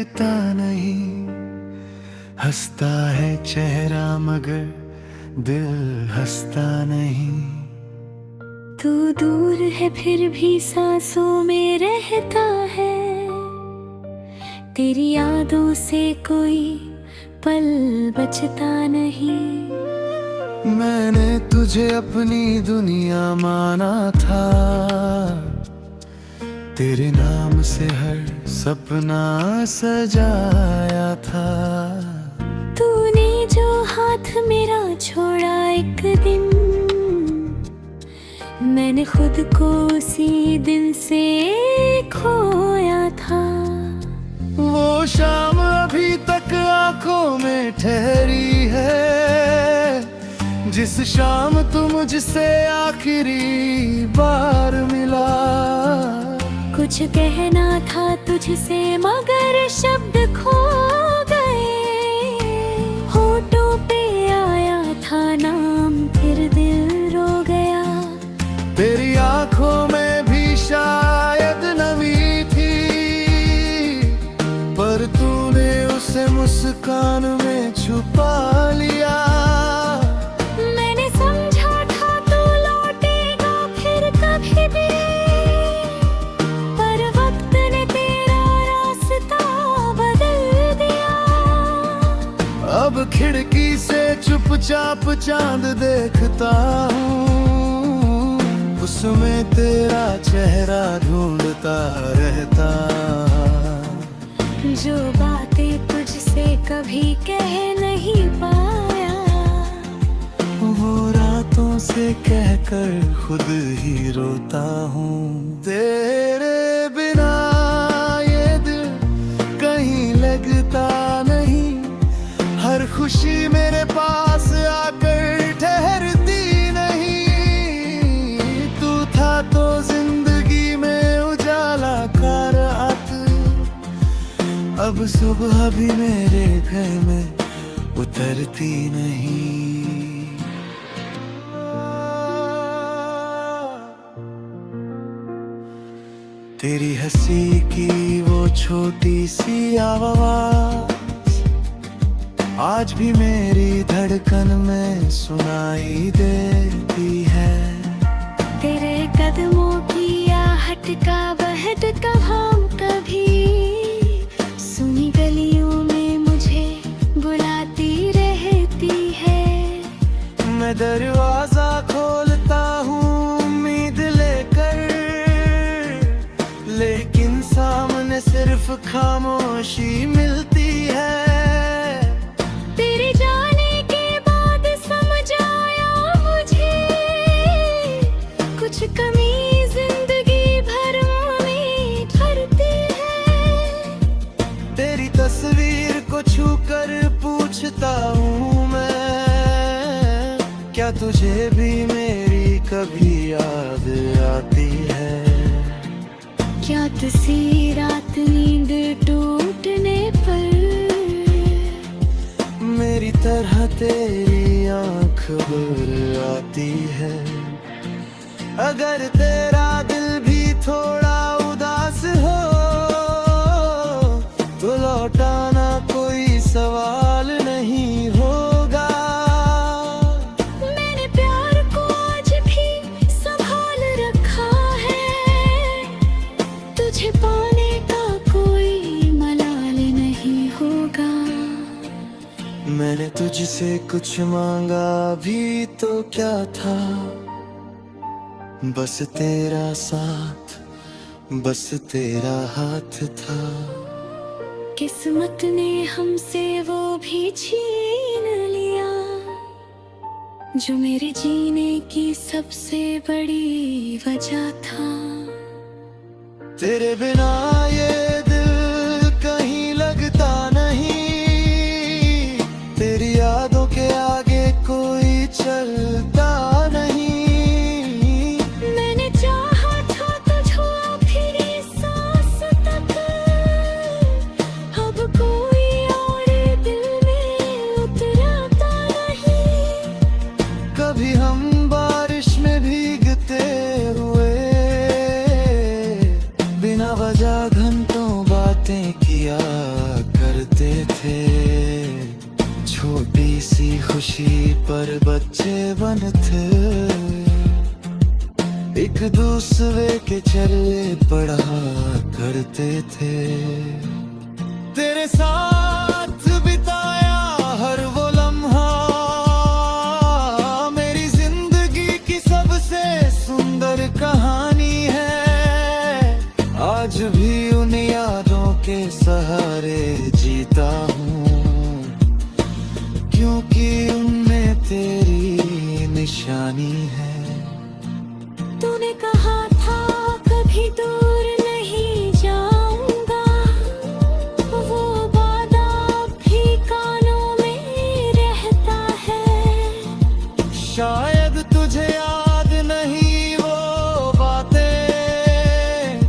लगता नहीं, हंसता है चेहरा मगर दिल हंसता नहीं। तू दूर है फिर भी सांसों में रहता है, तेरी यादों से कोई पल बचता नहीं। मैंने तुझे अपनी दुनिया माना था, तेरे नाम से हर सपना सजाया था। तूने जो हाथ मेरा छोड़ा एक दिन, मैंने खुद को उसी दिन से खोया था। वो शाम अभी तक आंखों में ठहरी है, जिस शाम तू मुझसे आखिरी बार मिला। कुछ कहना था तुझसे मगर शब्द खो गए, होठों पे आया था नाम फिर दिल रो गया। तेरी आंखों में भी शायद नमी थी, पर तूने उसे मुस्कान में छुपा लिया। मैंने समझा था तू लौटेगा फिर कभी भी, पर वक्त ने तेरा रास्ता बदल दिया। अब खिड़की से चुपचाप चांद देखता हूँ, उसमें तेरा चेहरा ढूंढता रहता। जो बातें तुझसे कभी कह नहीं पाया, वो रातों से कहकर खुद ही रोता हूँ। तेरे बिना ये दिल कहीं लगता नहीं, हर खुशी मेरे पास आकर ठहरती नहीं। तू था तो जिंदगी में उजाला का रात, अब सुबह भी मेरे घर में उतरती नहीं। तेरी हंसी की वो छोटी सी आवाज आज भी मेरी धड़कन में सुनाई देती है। तेरे कदमों की आहट का बहट का हम कभी सुनी गलियों में मुझे बुलाती रहती है। मैं दरवाजा खोलता हूँ उम्मीद लेकर, लेकिन सामने सिर्फ खामोशी मिलती है। तेरे जाने के बाद समझ आया मुझे, कुछ कमी जिंदगी भर में भरती है। तेरी तस्वीर को छूकर पूछता हूँ मैं, क्या तुझे भी मेरी कभी याद आती है? क्या किसी रात नींद टूटने पर मेरी तरह तेरी आँख भर आती है? अगर तेरा दिल भी थोड़ा उदास हो तो लौटाना कोई सवाल नहीं होगा। मैंने प्यार को आज भी संभाल रखा है, तुझे पाने का कोई मलाल नहीं होगा। मैंने तुझसे कुछ मांगा भी तो क्या था, बस तेरा साथ, बस तेरा हाथ था। किस्मत ने हमसे वो भी छीन लिया, जो मेरे जीने की सबसे बड़ी वजह था। तेरे बिना ये दिल कहीं लगता नहीं, तेरी यादों के आगे कोई चलता नहीं। मैंने चाहा था तुझको आखिरी सांस तक, अब कोई और दिल में उतरता नहीं। कभी हम बारिश में भीगते हुए बिना वजह घंटों बातें किया करते थे। छोटी सी खुशी पर बच्चे बनते, एक दूसरे के चले पढ़ा करते थे। तेरे साथ बिताया हर वो लम्हा मेरी जिंदगी की सबसे सुंदर कहानी है। आज भी उन यादों के सहारे जीता हूँ, क्योंकि उनमें तेरी निशानी है। तूने कहा था कभी दूर नहीं जाऊंगा, वो वादा भी कानों में रहता है। शायद तुझे याद नहीं वो बातें,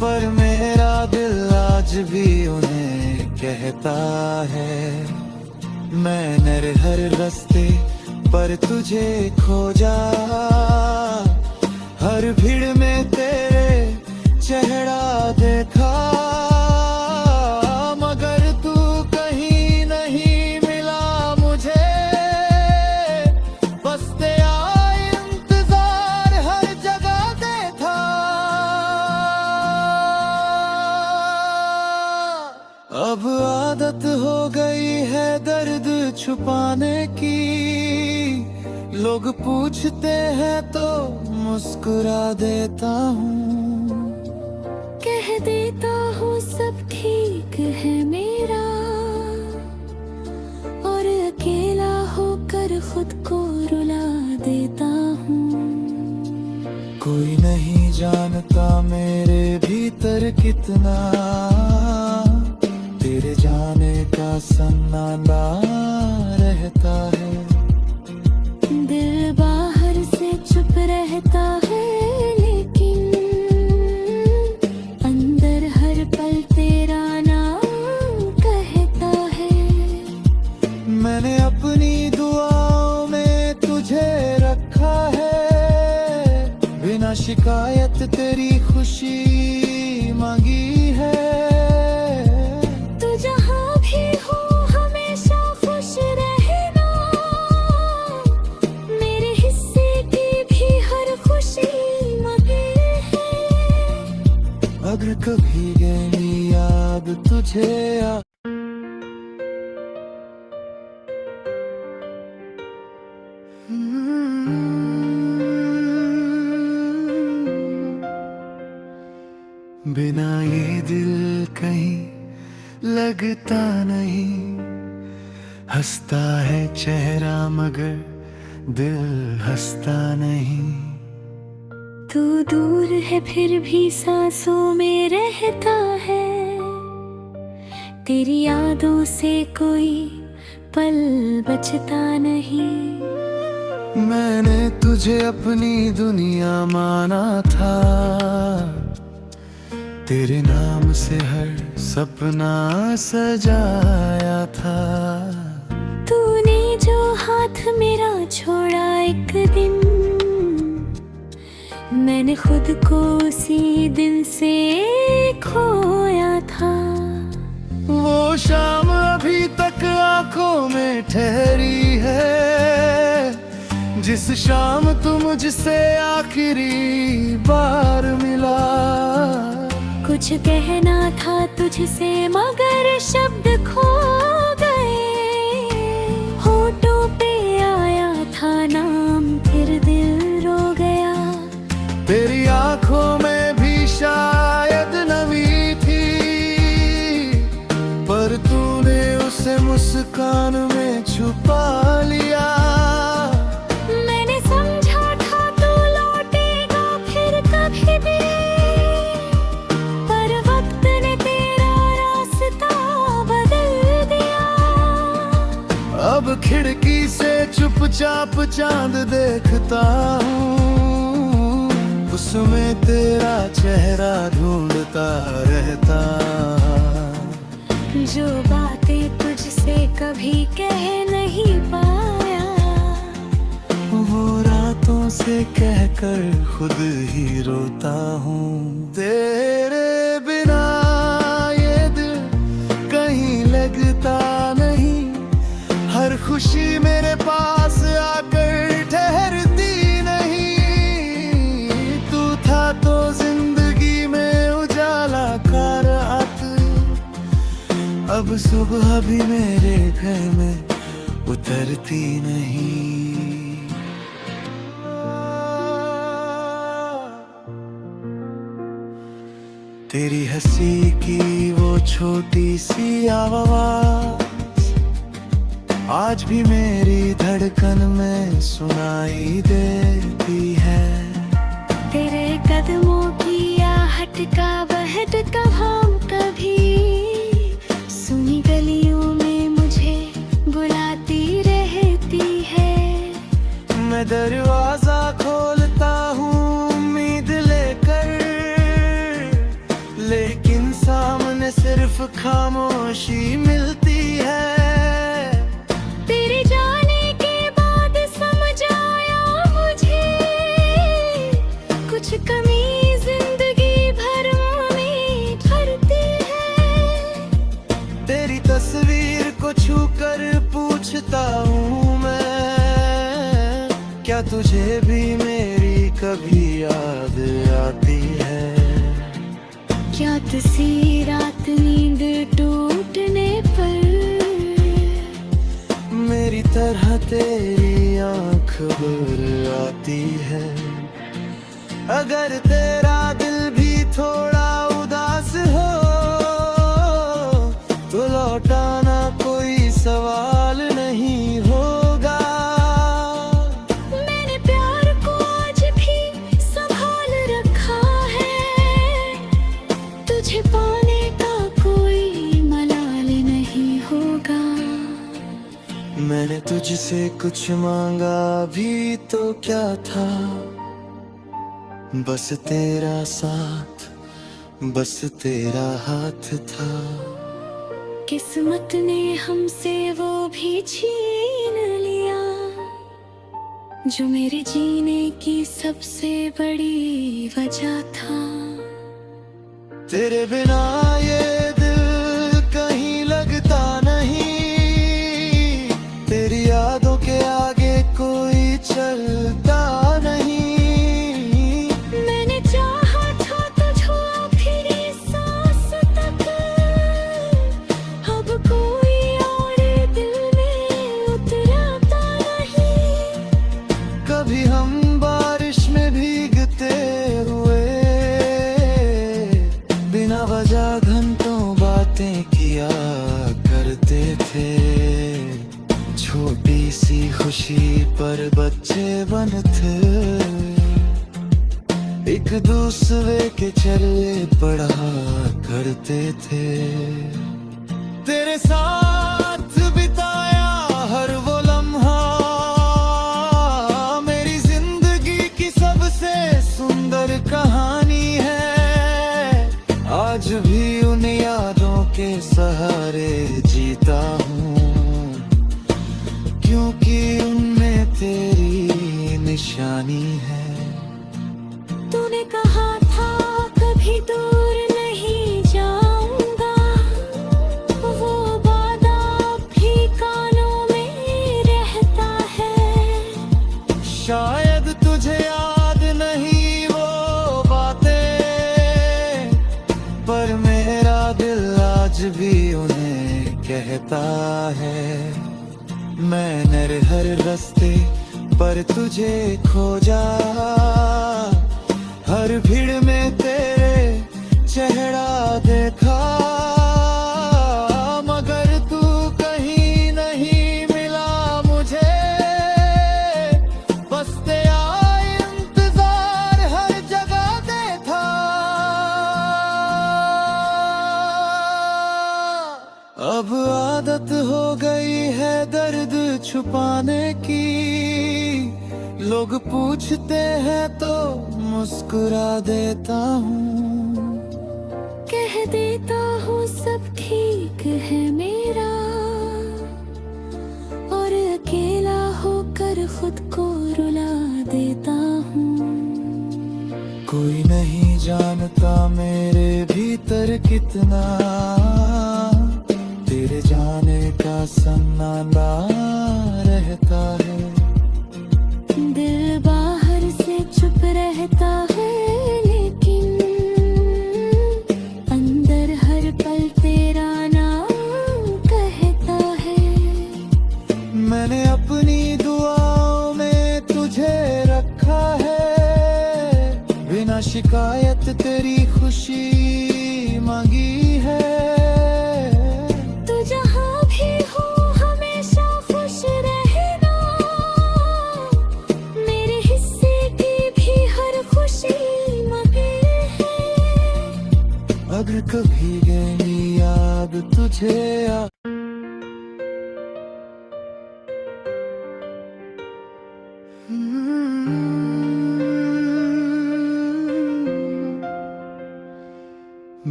पर मेरा दिल आज भी उन्हें कहता है। मैंने हर रास्ते पर तुझे खोजा, हर भीड़ में तेरे चेहरा देखा, मगर तू कहीं नहीं मिला मुझे। बस तेरा इंतजार हर जगह पे था। अब आदत हो गई है दर्द छुपाने की, लोग पूछते हैं तो मुस्कुरा देता हूँ। कह देता हूँ सब ठीक है मेरा, और अकेला होकर खुद को रुला देता हूँ। कोई नहीं जानता मेरे भीतर कितना तेरे जाने का सन्नाटा रहता है। दिल बाहर से चुप रहता है, लेकिन अंदर हर पल तेरा नाम कहता है। मैंने अपनी दुआओं में तुझे रखा है, बिना शिकायत तेरी खुशी मांगी है। तू जहाँ भी हो हमेशा खुश रहना, मेरे हिस्से की भी हर खुशी मगे है। अगर कभी गई याद तुझे बिना ये दिल कहीं लगता नहीं, हंसता है चेहरा मगर दिल हंसता नहीं। तू दूर है फिर भी सांसों में रहता है, तेरी यादों से कोई पल बचता नहीं। मैंने तुझे अपनी दुनिया माना था, तेरे नाम से हर सपना सजाया था। तूने जो हाथ मेरा छोड़ा एक दिन, मैंने खुद को उसी दिन से खोया था। वो शाम अभी तक आंखों में ठहरी है, जिस शाम तू मुझसे आखिरी बार मिला। कुछ कहना था तुझसे मगर शब्द खो गए, होठों पे आया था नाम फिर दिल रो गया। तेरी आंखों में भी शायद नमी थी, पर तूने उसे मुस्कान में छुपा लिया। मैंने समझा था तू लौटेगा फिर कभी भी, पर वक्त ने तेरा रास्ता बदल दिया। अब खिड़की से चुपचाप चांद देखता हूँ, उसमें तेरा चेहरा ढूंढता रहता। जो बातें तुझसे कभी कह नहीं पाया, वो रातों से कहकर खुद ही रोता हूँ। तेरे बिना ये दिल कहीं लग खुशी मेरे पास आकर ठहरती नहीं। तू था तो जिंदगी में उजाला का रात, अब सुबह भी मेरे घर में उतरती नहीं। तेरी हंसी की वो छोटी सी आवाज आज भी मेरी धड़कन में सुनाई देती है। तेरे कदमों की आहट का बहट का भाव कभी सुनी गलियों में मुझे बुलाती रहती है। मैं दरवाजा खोलता हूँ उम्मीद लेकर, लेकिन सामने सिर्फ खामोशी मिलती है। तेरे जाने के बाद समझ आया मुझे, कुछ कमी जिंदगी भर में भरती है। तेरी तस्वीर को छूकर पूछता हूँ मैं, क्या तुझे भी मेरी कभी याद आती है? क्या किसी रात नींद टूटने पर मेरी तरह तेरी आँख भर आती है? अगर तेरा दिल भी थोड़ा उदास हो तो लौटाना कोई सवाल नहीं होगा। मैंने प्यार को आज भी संभाल रखा है, तुझे पाने का कोई मलाल नहीं होगा। मैंने तुझसे कुछ मांगा भी तो क्या था, बस तेरा साथ, बस तेरा हाथ था। किस्मत ने हमसे वो भी छीन लिया जो मेरे जीने की सबसे बड़ी वजह था। तेरे बिना ये दिल कहीं लगता नहीं, तेरी यादों के आगे कोई चलता नहीं। मैंने चाहा था तुझको आखिरी सांस तक, अब कोई और दिल में उतरता नहीं। कभी हम बारिश में भीगते हुए बिना वजह घंटों बातें किया करते थे। छोटी सी खुशी पर बच्चे बनते, एक दूसरे के चले पड़ा करते थे। तेरे साथ बिताया हर वो लम्हा मेरी जिंदगी की सबसे सुंदर कहानी है। आज भी उन यादों के सहारे जीता हूँ, क्योंकि उनमें तेरी निशानी है। तूने कहा था कभी दूर नहीं जाऊंगा, वो वादा भी कानों में रहता है। शायद तुझे याद नहीं वो बातें, पर मेरा दिल आज भी उन्हें कहता है। मैंने हर रास्ते पर तुझे खोजा, हर भीड़ में तेरे चेहरा देखा, मगर तू कहीं नहीं मिला मुझे। बस तेरा इंतजार हर जगह दे था। अब आदत हो गई है दर्द छुपाने की, लोग पूछते हैं तो मुस्कुरा देता हूँ, कह देता हूँ सब ठीक है मेरा, और अकेला होकर खुद को रुला देता हूँ। कोई नहीं जानता मेरे भीतर कितना तेरे जाने का सन्नाटा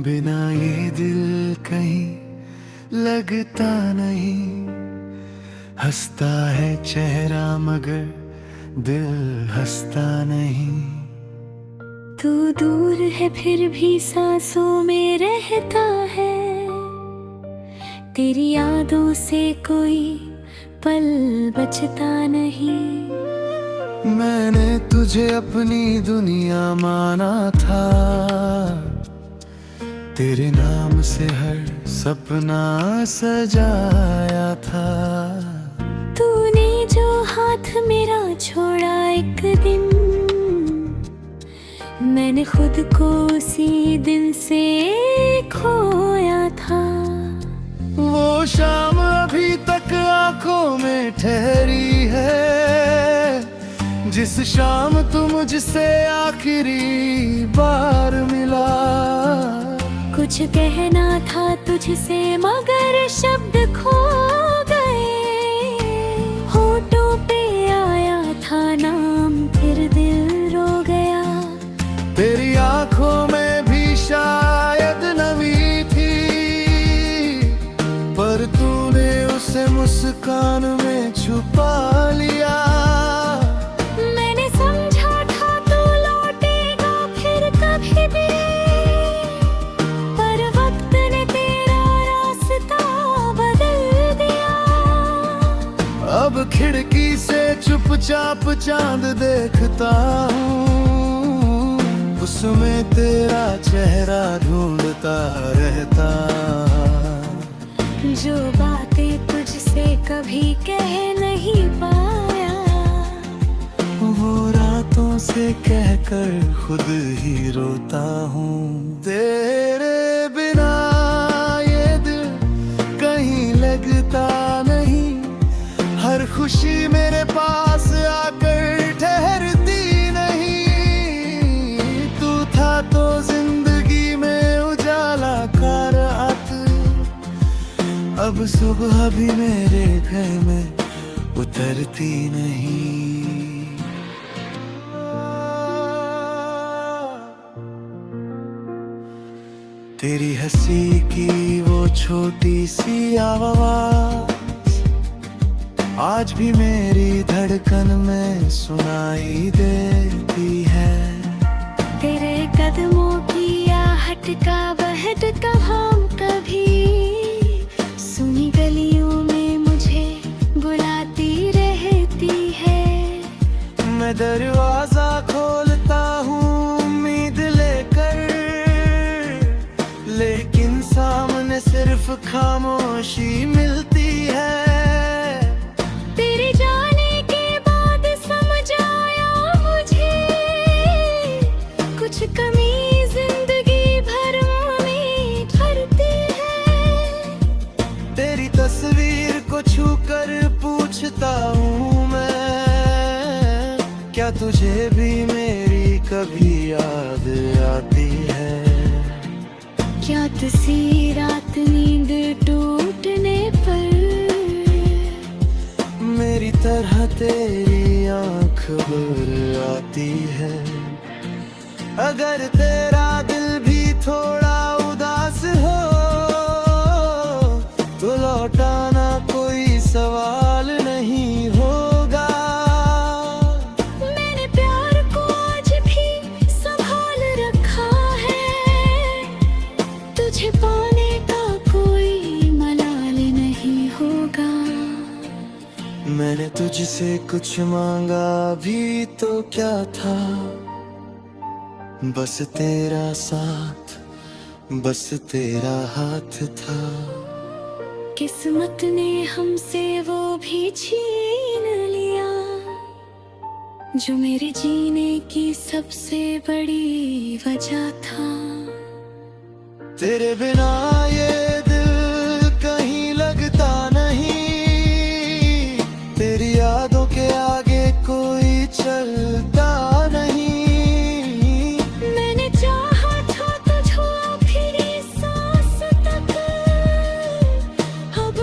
बिना ये दिल कहीं लगता नहीं, हंसता है चेहरा मगर दिल हंसता नहीं। तू दूर है फिर भी सांसों में रहता है, तेरी यादों से कोई पल बचता नहीं। मैंने तुझे अपनी दुनिया माना था, तेरे नाम से हर सपना सजाया था। तूने जो हाथ मेरा छोड़ा एक दिन, मैंने खुद को उसी दिन से खोया था। वो शाम अभी तक आंखों में ठहरी है, जिस शाम तू मुझसे आखिरी बार मिला। कुछ कहना था तुझसे मगर शब्द खो गए, होठों पे आया था नाम फिर दिल रो गया। तेरी आंखों में भी शायद नमी थी, पर तूने उसे मुस्कान में छुपा लिया। मैंने समझा था तू लौटेगा फिर कभी भी, पर वक्त ने तेरा रास्ता बदल दिया। अब खिड़की से चुपचाप चांद देखता हूँ, उसमें तेरा चेहरा ढूंढता रहता। जो बातें तुझसे कभी कह नहीं पाया, वो रातों से कहकर खुद ही रोता हूँ। तेरे बिना ये दिल कहीं लगता नहीं, हर खुशी मेरे पास आकर ठहरती नहीं। तू था तो जिंदगी में उजाला का रात, अब सुबह भी मेरे घर में उतरती नहीं। तेरी हंसी की वो छोटी सी आवाज आज भी मेरी धड़कन में सुनाई देती है। तेरे कदमों की आहट का बहट का हम कभी सुनी गलियों में मुझे बुलाती रहती है। मैं दरवाजा खोलता हूँ उम्मीद लेकर, लेकिन सामने सिर्फ खामोशी मिलती है। तेरे जाने के बाद समझ आया मुझे, कुछ कमी जिंदगी भर में भरती है। तेरी तस्वीर को छूकर पूछता हूँ मैं, क्या तुझे भी मेरी कभी याद आती है? क्या किसी रात नींद टूटने पर मेरी तरह तेरी आंख भर आती है? अगर तेरा दिल भी थोड़ा उदास हो तो लौटाना कोई सवाल नहीं होगा। मैंने प्यार को आज भी संभाल रखा है, तुझे पाने का कोई मलाल नहीं होगा। मैंने तुझसे कुछ मांगा भी तो क्या था, बस तेरा साथ, बस तेरा हाथ था। किस्मत ने हमसे वो भी छीन लिया, जो मेरे जीने की सबसे बड़ी वजह था। तेरे बिना ये दिल कहीं लगता नहीं, तेरी यादों के आगे कोई चलता नहीं। मैंने चाहा था तुझको आखिरी सांस तक, अब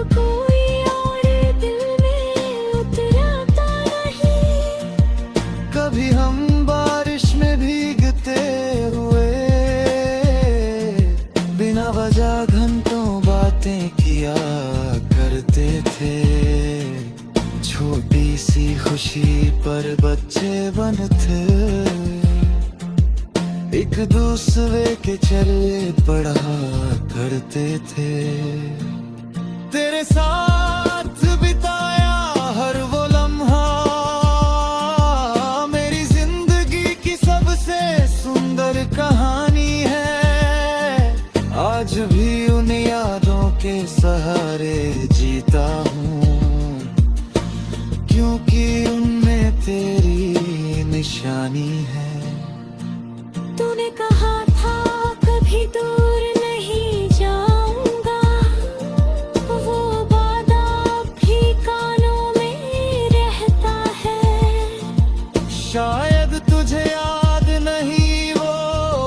किया करते थे। छोटी सी खुशी पर बच्चे बनते, एक दूसरे के चले पड़ा करते थे। तेरे साथ बिताया हर वो लम्हा मेरी जिंदगी की सबसे सुंदर कहानी है। आज भी उन यादों के सहारे जीता हूँ, क्योंकि उनमें तेरी निशानी है। तूने कहा था कभी दूर नहीं जाऊंगा, वो वादा भी कानों में रहता है। शायद तुझे याद नहीं वो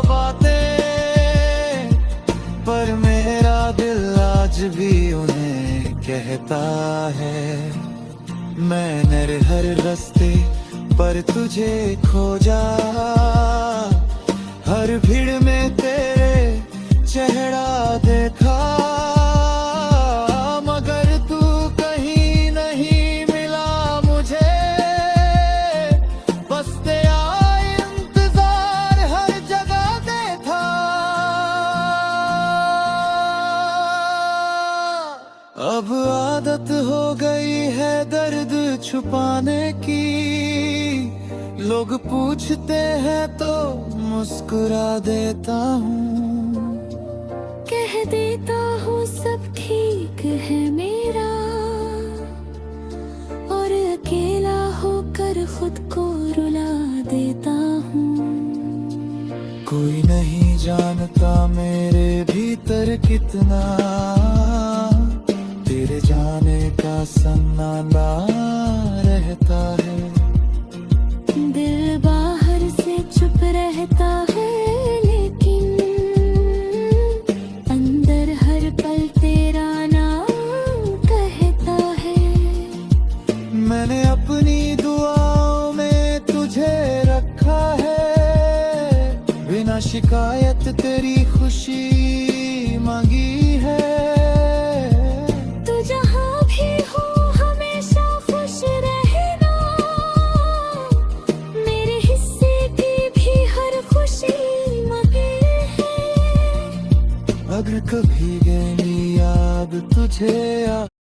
बातें, पर मेरा दिल आज भी उन्हें कहता है। मैंने हर रास्ते पर तुझे खोजा, हर भीड़ में तेरे चेहरा देखा, मगर तू कहीं नहीं मिला मुझे। बस तेरा इंतजार हर जगह पे था। अब आदत हो गई है दर्द छुपाने की, लोग पूछते हैं तो मुस्कुरा देता हूँ। कह देता हूँ सब ठीक है मेरा, और अकेला होकर खुद को रुला देता हूँ। कोई नहीं जानता मेरे भीतर कितना तेरे जाने का सन्नाटा